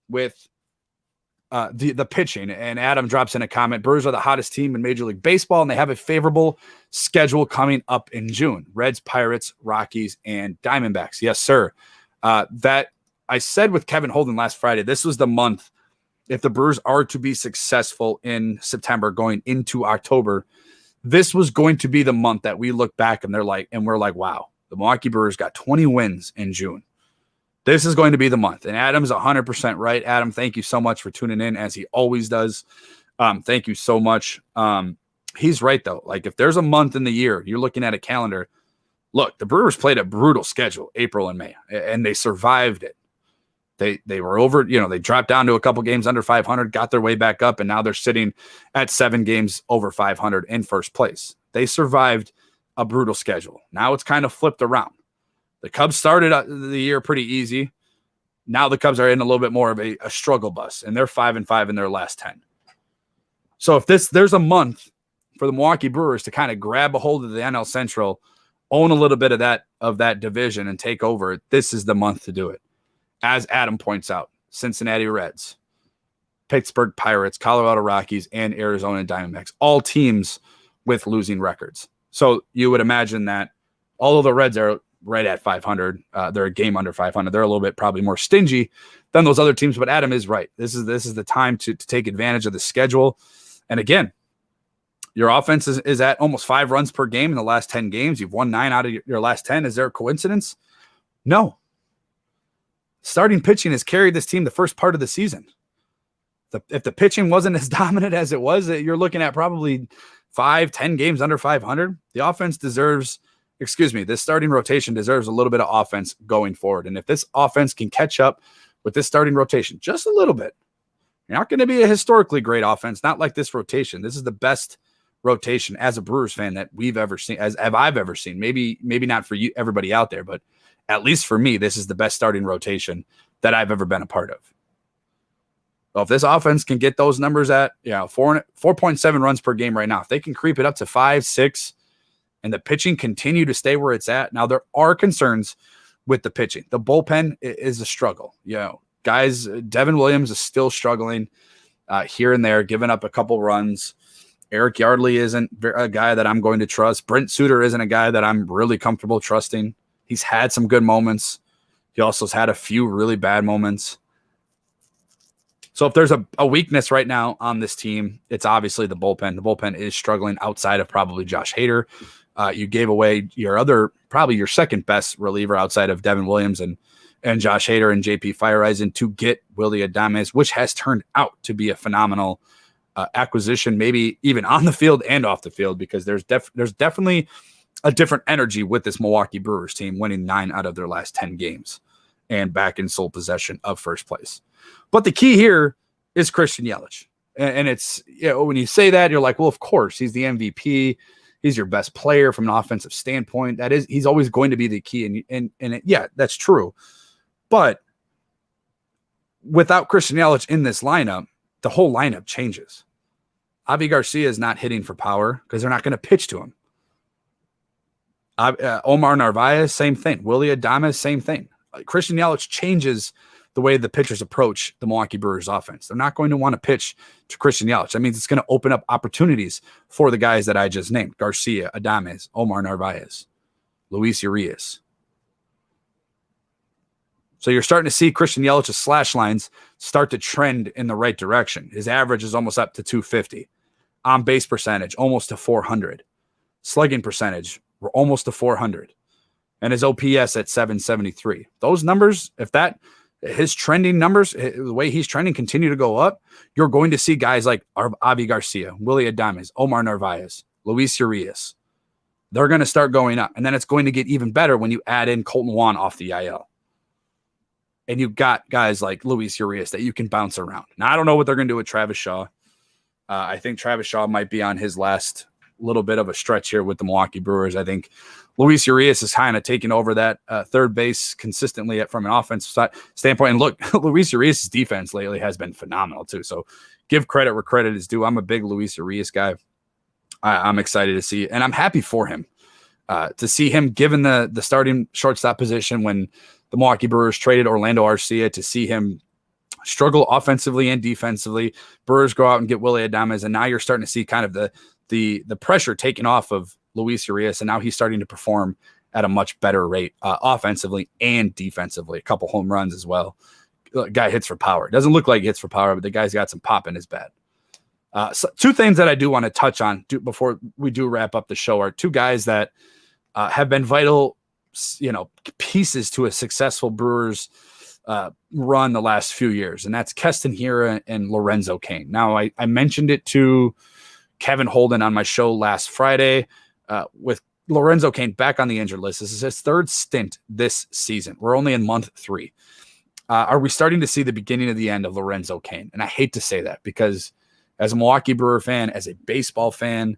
with the pitching, and Adam drops in a comment, Brewers are the hottest team in Major League Baseball, and they have a favorable schedule coming up in June. Reds, Pirates, Rockies, and Diamondbacks. Yes, sir. That I said with Kevin Holden last Friday, this was the month, if the Brewers are to be successful in September going into October, this was going to be the month that we look back and we're like, wow, the Milwaukee Brewers got 20 wins in June. This is going to be the month. And Adam's 100% right. Adam, thank you so much for tuning in, as he always does. Thank you so much. He's right, though. Like, if there's a month in the year, you're looking at a calendar. Look, the Brewers played a brutal schedule, April and May, and they survived it. They were over, they dropped down to a couple games under 500, got their way back up, and now they're sitting at 7 games over 500 in first place. They survived a brutal schedule. Now it's kind of flipped around. The Cubs started the year pretty easy. Now the Cubs are in a little bit more of a struggle bus, and they're 5-5 in their last 10. So if there's a month for the Milwaukee Brewers to kind of grab a hold of the NL Central, own a little bit of that division and take over, this is the month to do it. As Adam points out, Cincinnati Reds, Pittsburgh Pirates, Colorado Rockies, and Arizona Diamondbacks, all teams with losing records. So you would imagine that although the Reds are right at 500, they're a game under 500. They're a little bit probably more stingy than those other teams, but Adam is right. This is the time to take advantage of the schedule. And again, your offense is at almost 5 runs per game in the last 10 games. You've won 9 out of your last 10. Is there a coincidence? No. Starting pitching has carried this team the first part of the season. If the pitching wasn't as dominant as it was, you're looking at probably 5-10 games under 500. The offense this starting rotation deserves a little bit of offense going forward. And if this offense can catch up with this starting rotation just a little bit, you're not going to be a historically great offense, not like this rotation. This is the best rotation as a Brewers fan that we've ever seen, as I've ever seen. Maybe not for you, everybody out there, but at least for me, this is the best starting rotation that I've ever been a part of. Well, if this offense can get those numbers at 4.7 runs per game right now, if they can creep it up to 5, 6, and the pitching continue to stay where it's at. Now, there are concerns with the pitching. The bullpen is a struggle. Guys, Devin Williams is still struggling here and there, giving up a couple runs. Eric Yardley isn't a guy that I'm going to trust. Brent Suter isn't a guy that I'm really comfortable trusting. He's had some good moments. He also has had a few really bad moments. So if there's a weakness right now on this team, it's obviously the bullpen. The bullpen is struggling outside of probably Josh Hader. You gave away probably your second best reliever outside of Devin Williams and Josh Hader and JP Fireeisen to get Willy Adames, which has turned out to be a phenomenal acquisition, maybe even on the field and off the field, because there's definitely a different energy with this Milwaukee Brewers team, winning 9 out of their last 10 games and back in sole possession of first place. But the key here is Christian Yelich. And it's, when you say that, you're like, well, of course, he's the MVP. He's your best player from an offensive standpoint. He's always going to be the key. And that's true. But without Christian Yelich in this lineup, the whole lineup changes. Avi Garcia is not hitting for power because they're not going to pitch to him. Omar Narvaez, same thing. Willy Adames, same thing. Christian Yelich changes the way the pitchers approach the Milwaukee Brewers offense. They're not going to want to pitch to Christian Yelich. That means it's going to open up opportunities for the guys that I just named: Garcia, Adames, Omar Narvaez, Luis Urias. So you're starting to see Christian Yelich's slash lines start to trend in the right direction. His average is almost up to 250. On base percentage, almost to 400. Slugging percentage, we're almost to 400. And his OPS at 773. Those numbers, his trending numbers, the way he's trending, continue to go up, you're going to see guys like Avi Garcia, Willy Adames, Omar Narvaez, Luis Urias. They're going to start going up. And then it's going to get even better when you add in Colton Wong off the IL. And you've got guys like Luis Urias that you can bounce around. Now, I don't know what they're going to do with Travis Shaw. I think Travis Shaw might be on his last little bit of a stretch here with the Milwaukee Brewers. I think Luis Urias is kind of taking over that third base consistently from an offensive standpoint. And look, Luis Urias' defense lately has been phenomenal too. So give credit where credit is due. I'm a big Luis Urias guy. I'm excited to see, and I'm happy for him. To see him given the starting shortstop position when the Milwaukee Brewers traded Orlando Arcia, to see him struggle offensively and defensively, Brewers go out and get Willy Adames, and now you're starting to see kind of the pressure taken off of Luis Urias, and now he's starting to perform at a much better rate offensively and defensively. A couple home runs as well. Guy hits for power. Doesn't look like he hits for power, but the guy's got some pop in his bat. So two things that I do want to touch on before we do wrap up the show are two guys that have been vital, pieces to a successful Brewers run the last few years, and that's Keston Hiura and Lorenzo Cain. Now, I mentioned it to Kevin Holden on my show last Friday with Lorenzo Cain back on the injured list. This is his third stint this season. We're only in month 3. Are we starting to see the beginning of the end of Lorenzo Cain? And I hate to say that because as a Milwaukee Brewer fan, as a baseball fan,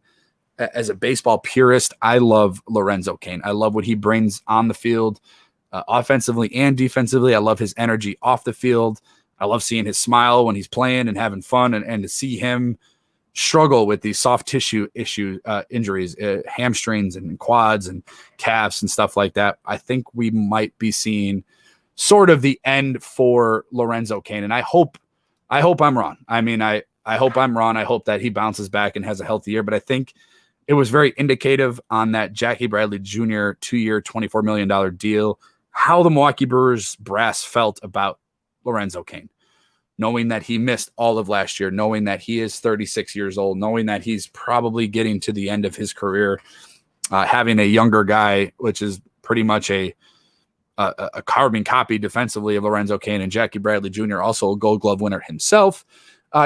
as a baseball purist, I love Lorenzo Cain. I love what he brings on the field, offensively and defensively. I love his energy off the field. I love seeing his smile when he's playing and having fun, and to see him struggle with these soft tissue injuries, hamstrings and quads and calves and stuff like that. I think we might be seeing sort of the end for Lorenzo Cain. And I hope I'm wrong. I mean, I hope I'm wrong. I hope that he bounces back and has a healthy year, but I think it was very indicative on that Jackie Bradley Jr. 2-year, $24 million deal, how the Milwaukee Brewers brass felt about Lorenzo Cain, knowing that he missed all of last year, knowing that he is 36 years old, knowing that he's probably getting to the end of his career, having a younger guy, which is pretty much a carbon copy defensively of Lorenzo Cain, and Jackie Bradley Jr., also a Gold Glove winner himself.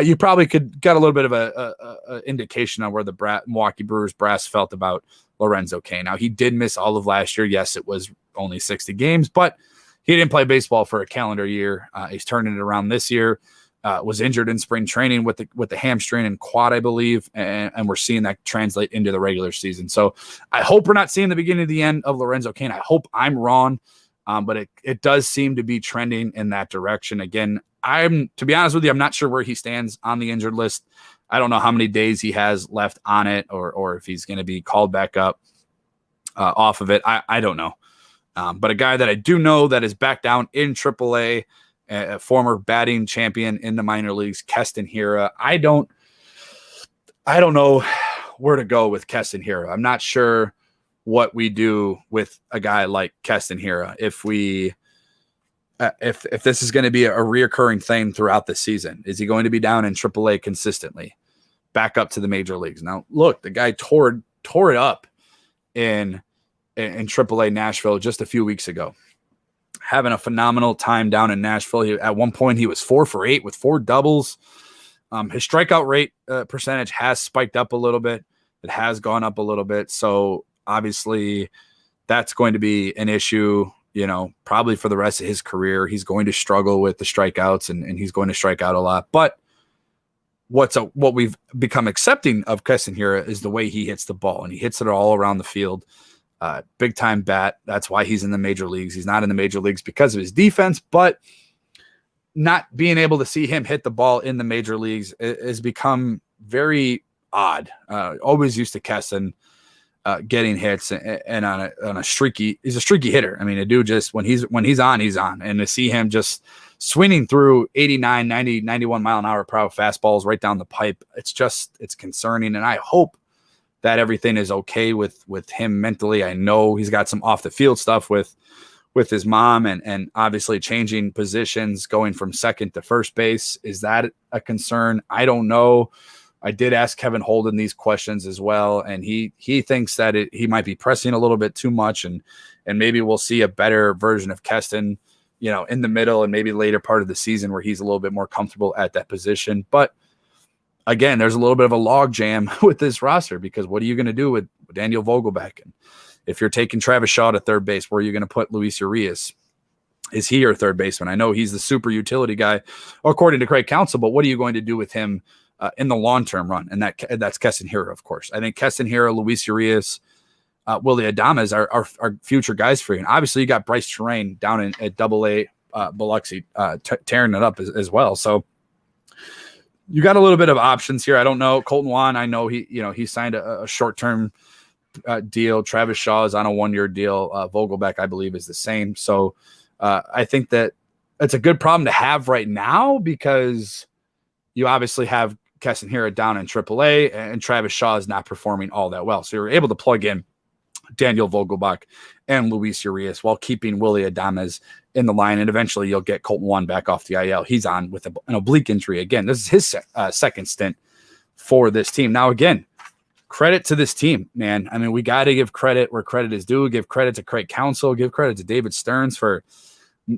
You probably could get a little bit of a indication on where the Milwaukee Brewers brass felt about Lorenzo Cain. Now, he did miss all of last year. Yes, it was only 60 games, but he didn't play baseball for a calendar year. He's turning it around this year. Was injured in spring training with the hamstring and quad, I believe, and we're seeing that translate into the regular season. So I hope we're not seeing the beginning of the end of Lorenzo Cain. I hope I'm wrong, but it does seem to be trending in that direction. Again, to be honest with you, I'm not sure where he stands on the injured list. I don't know how many days he has left on it, or if he's going to be called back up off of it. I don't know. But a guy that I do know that is back down in AAA, a former batting champion in the minor leagues, Keston Hiura. I don't know where to go with Keston Hiura. I'm not sure what we do with a guy like Keston Hiura. If this is going to be a reoccurring thing throughout the season, is he going to be down in AAA consistently, back up to the major leagues? Now, look, the guy tore it up in AAA Nashville just a few weeks ago, having a phenomenal time down in Nashville. At one point, he was 4 for 8 with 4 doubles. His strikeout rate percentage has spiked up a little bit. It has gone up a little bit. So obviously that's going to be an issue, probably for the rest of his career. He's going to struggle with the strikeouts and he's going to strike out a lot. But what we've become accepting of Keston Hiura is the way he hits the ball, and he hits it all around the field. Big time bat. That's why he's in the major leagues. He's not in the major leagues because of his defense, but not being able to see him hit the ball in the major leagues has become very odd. Always used to Keston getting hits and on a streaky. He's a streaky hitter. I mean, a dude just when he's on, he's on. And to see him just swinging through 89, 90, 91 mile an hour per hour fastballs right down the pipe, it's concerning. And I hope that everything is okay with him mentally. I know he's got some off the field stuff with his mom and obviously changing positions, going from second to first base. Is that a concern? I don't know. I did ask Kevin Holden these questions as well, and he thinks that he might be pressing a little bit too much, and maybe we'll see a better version of Keston, in the middle and maybe later part of the season where he's a little bit more comfortable at that position. But again, there's a little bit of a log jam with this roster, because what are you going to do with Daniel Vogelbach? And if you're taking Travis Shaw to third base, where are you going to put Luis Urias? Is he your third baseman? I know he's the super utility guy, according to Craig Counsell, but what are you going to do with him in the long-term run? And that's Keston Hiura, of course. I think Keston Hiura, Luis Urias, Willy Adames are future guys for you. And obviously you got Bryce Terrain down at AA Biloxi tearing it up as well. So you got a little bit of options here. I don't know. Colton Wan, I know he signed a short-term deal. Travis Shaw is on a 1-year deal. Vogelback, I believe, is the same. So I think that it's a good problem to have right now because you obviously have Keston Hiura down in AAA and Travis Shaw is not performing all that well. So you're able to plug in Daniel Vogelbach and Luis Urias while keeping Willy Adames in the line. And eventually you'll get Colton Wong back off the IL. He's on with an oblique injury. Again, this is his second stint for this team. Now, again, credit to this team, man. I mean, we got to give credit where credit is due. Give credit to Craig Counsell. Give credit to David Stearns for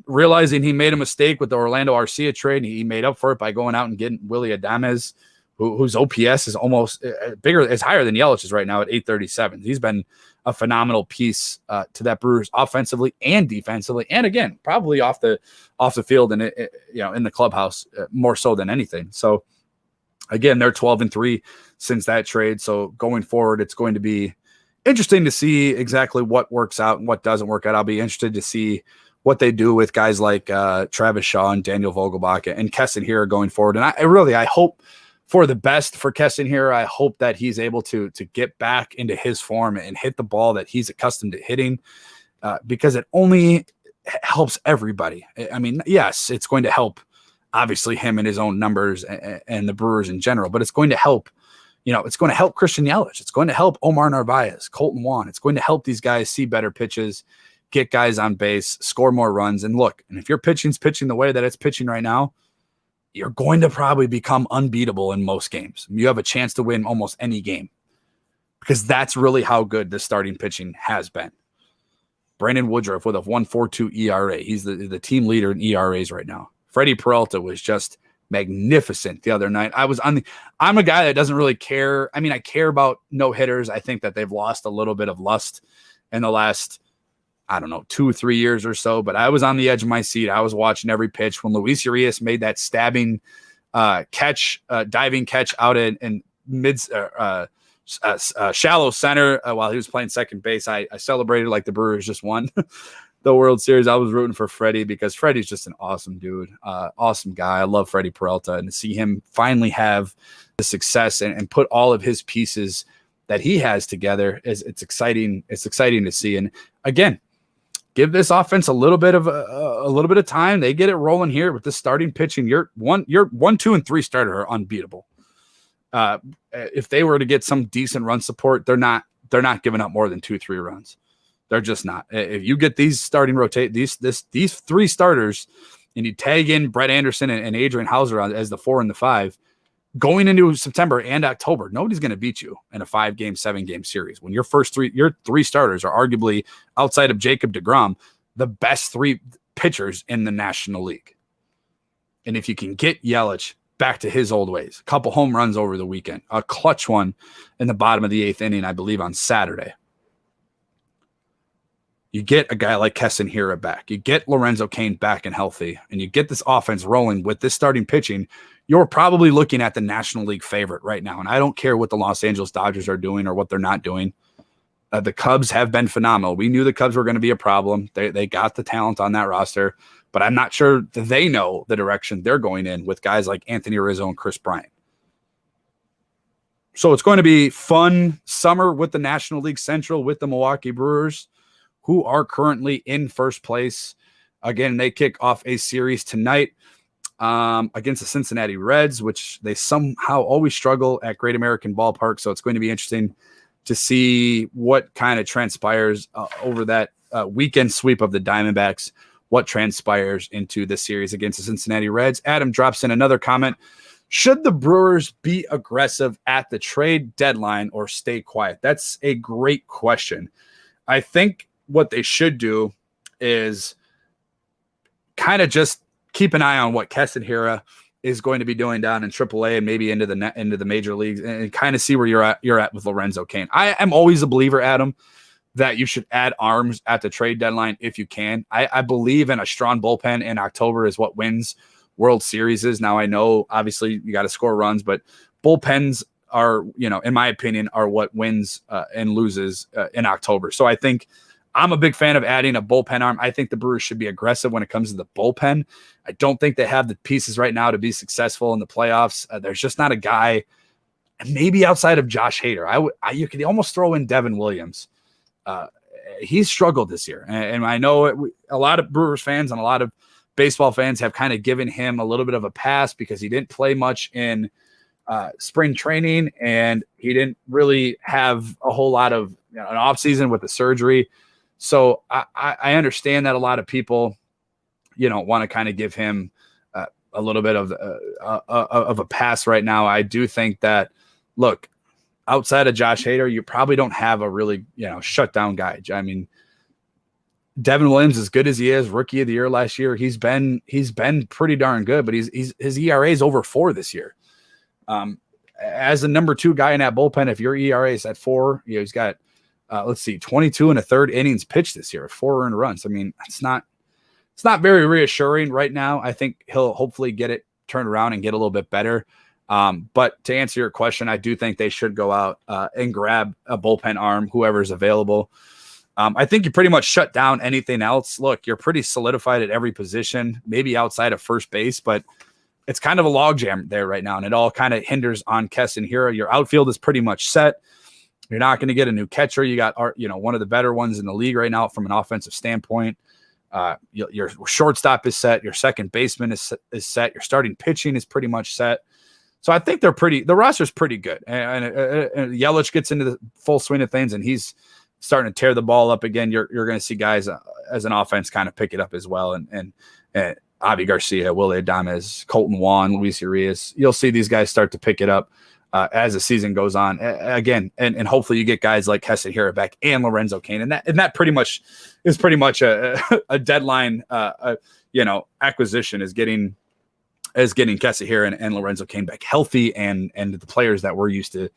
realizing he made a mistake with the Orlando Arcia trade. And he made up for it by going out and getting Willy Adames, whose OPS is almost bigger, is higher than Yelich's right now at 837. He's been a phenomenal piece to that Brewers offensively and defensively, and again, probably off the field and in the clubhouse more so than anything. So again, they're 12-3 since that trade. So going forward, it's going to be interesting to see exactly what works out and what doesn't work out. I'll be interested to see what they do with guys like Travis Shaw and Daniel Vogelbach and Keston Hiura going forward. And I hope for the best for Keston Hiura. I hope that he's able to get back into his form and hit the ball that he's accustomed to hitting because it only helps everybody. I mean, yes, it's going to help obviously him and his own numbers and the Brewers in general, but it's going to help, it's going to help Christian Yelich. It's going to help Omar Narvaez, Colton Wong. It's going to help these guys see better pitches, get guys on base, score more runs. And look, and if your pitching's pitching the way that it's pitching right now, you're going to probably become unbeatable in most games. You have a chance to win almost any game because that's really how good the starting pitching has been. Brandon Woodruff with a 1.42 ERA. He's the team leader in ERAs right now. Freddie Peralta was just magnificent the other night. I'm a guy that doesn't really care. I mean, I care about no-hitters. I think that they've lost a little bit of lust in the last 2 or 3 years or so, but I was on the edge of my seat. I was watching every pitch when Luis Urias made that stabbing catch, diving catch out in mid shallow center while he was playing second base. I celebrated like the Brewers just won the World Series. I was rooting for Freddie because Freddie's just an awesome dude, awesome guy. I love Freddie Peralta, and to see him finally have the success and put all of his pieces that he has together it's exciting. It's exciting to see. And again, give this offense a little bit of time. They get it rolling here with the starting pitching. Your 1, 2, and 3 starter are unbeatable. If they were to get some decent run support, they're not giving up more than 2-3 runs. They're just not. If you get these starting these 3 starters, and you tag in Brett Anderson and Adrian Hauser as the 4 and the 5, going into September and October, nobody's going to beat you in a 5-game, 7-game series. When your 3 starters are arguably, outside of Jacob deGrom, the best 3 pitchers in the National League. And if you can get Yelich back to his old ways, a couple home runs over the weekend, a clutch one in the bottom of the 8th inning, I believe on Saturday. You get a guy like Keston Hiura back. You get Lorenzo Cain back and healthy, and you get this offense rolling with this starting pitching. You're probably looking at the National League favorite right now. And I don't care what the Los Angeles Dodgers are doing or what they're not doing. The Cubs have been phenomenal. We knew the Cubs were going to be a problem. They got the talent on that roster, but I'm not sure that they know the direction they're going in with guys like Anthony Rizzo and Chris Bryant. So it's going to be fun summer with the National League Central with the Milwaukee Brewers, who are currently in first place. Again, they kick off a series tonight against the Cincinnati Reds, which they somehow always struggle at Great American Ballpark. So it's going to be interesting to see what kind of transpires over that weekend sweep of the Diamondbacks, what transpires into the series against the Cincinnati Reds. Adam drops in another comment. Should the Brewers be aggressive at the trade deadline or stay quiet? That's a great question. I think what they should do is kind of just keep an eye on what Keston Hiura is going to be doing down in AAA and maybe into the major leagues and kind of see where you're at with Lorenzo Cain. I am always a believer, Adam, that you should add arms at the trade deadline if you can. I believe in a strong bullpen in October is what wins World Series. Now I know obviously you got to score runs, but bullpens are, in my opinion, are what wins and loses in October. So I think I'm a big fan of adding a bullpen arm. I think the Brewers should be aggressive when it comes to the bullpen. I don't think they have the pieces right now to be successful in the playoffs. There's just not a guy maybe outside of Josh Hader, you could almost throw in Devin Williams. He's struggled this year. And I know a lot of Brewers fans and a lot of baseball fans have kind of given him a little bit of a pass because he didn't play much in spring training, and he didn't really have a whole lot of an off season with the surgery. So I understand that a lot of people, want to kind of give him a little bit of a pass right now. I do think that, look, outside of Josh Hader, you probably don't have a really, shutdown guy. I mean, Devin Williams, as good as he is, rookie of the year last year, he's been pretty darn good, but his ERA is over 4 this year. As the number 2 guy in that bullpen, if your ERA is at 4, he's got 22 and a third innings pitched this year, 4 earned runs. I mean, it's not very reassuring right now. I think he'll hopefully get it turned around and get a little bit better. But to answer your question, I do think they should go out and grab a bullpen arm, whoever's available. I think you pretty much shut down anything else. Look, you're pretty solidified at every position, maybe outside of first base, but it's kind of a logjam there right now, and it all kind of hinders on Keston Hiura. Your outfield is pretty much set. You're not going to get a new catcher. You got, one of the better ones in the league right now from an offensive standpoint. Your shortstop is set. Your second baseman is set. Your starting pitching is pretty much set. So I think the roster's pretty good. And Yelich gets into the full swing of things, and he's starting to tear the ball up again. You're going to see guys as an offense kind of pick it up as well. And Avi Garcia, Willie Adames, Colton Wong, Luis Urias. You'll see these guys start to pick it up as the season goes on. Again, and hopefully you get guys like Keston Hiura back and Lorenzo Cain. And that pretty much is a deadline acquisition is getting Keston Hiura and Lorenzo Cain back healthy and the players that we're used to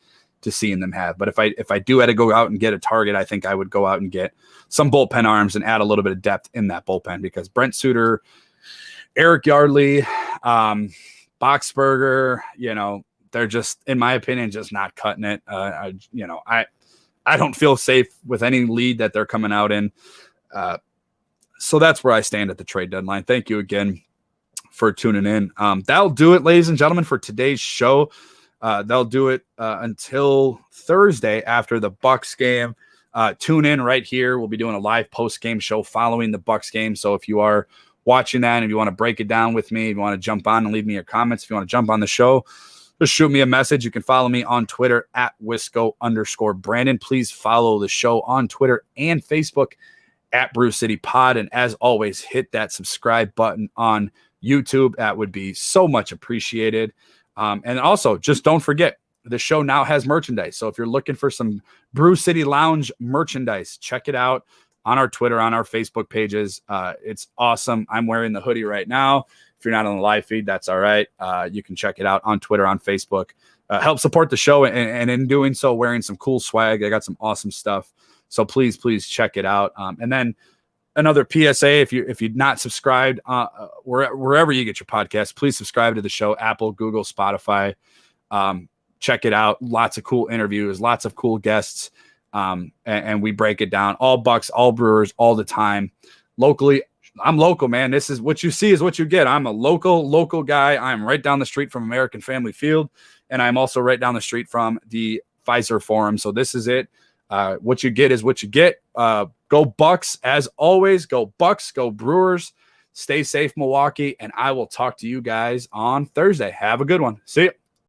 seeing them have. But if I do had to go out and get a target, I think I would go out and get some bullpen arms and add a little bit of depth in that bullpen, because Brent Suter, Eric Yardley, Boxberger, they're just, in my opinion, just not cutting it. I don't feel safe with any lead that they're coming out in. So that's where I stand at the trade deadline. Thank you again for tuning in. That'll do it, ladies and gentlemen, for today's show. They'll do it until Thursday after the Bucks game. Tune in right here. We'll be doing a live post-game show following the Bucks game. So if you are watching that and if you want to break it down with me, if you want to jump on and leave me your comments, if you want to jump on the show, just shoot me a message. You can follow me on Twitter at Wisco_Brandon. Please follow the show on Twitter and Facebook at Brew City Pod. And as always, hit that subscribe button on YouTube. That would be so much appreciated. And also, just don't forget, the show now has merchandise. So if you're looking for some Brew City Lounge merchandise, check it out on our Twitter, on our Facebook pages. It's awesome. I'm wearing the hoodie right now. If you're not on the live feed, that's all right. You can check it out on Twitter, on Facebook. Help support the show, and in doing so, wearing some cool swag. I got some awesome stuff. So please check it out. And then another PSA, if you're not subscribed, wherever you get your podcast, please subscribe to the show, Apple, Google, Spotify. Check it out. Lots of cool interviews, lots of cool guests. And we break it down. All Bucks, all Brewers, all the time. Locally, I'm local, man. This is what you see is what you get. I'm a local guy. I'm right down the street from American Family Field, and I'm also right down the street from the Pfizer Forum. So this is it. What you get is what you get. Go Bucks, as always. Go Bucks, go Brewers. Stay safe, Milwaukee, and I will talk to you guys on Thursday. Have a good one. See you.